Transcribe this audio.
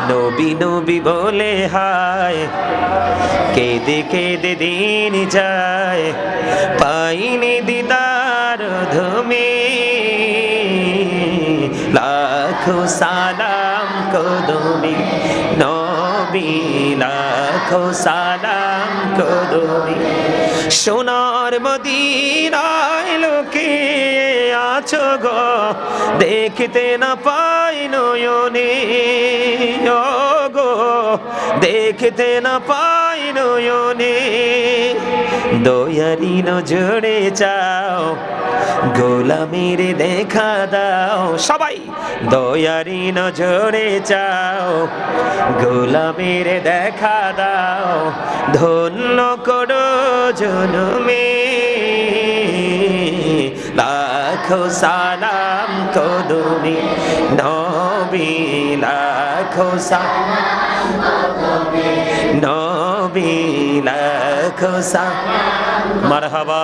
নবী নবী বলে হায় কেঁদে কেঁদে দিন যায় পাইনি দিদার ধুমে লাখো সালাম কদমে নবী লাখো সালাম কদমে সোনার মদিনায় লোকে আছো গো দেখতে না পাই নয়নে ও গো দেখতে না পাই নয়নে দয়ারি নজরে চাও গোলামির দেখা দাও সবাই দয়ারি নজরে চাও গোলামির দেখা দাও ধন্য করো জনমে লাখো সালাম কদমে নবী লাখো সালাম কদমে নবী লাখো সালাম মারহাবা।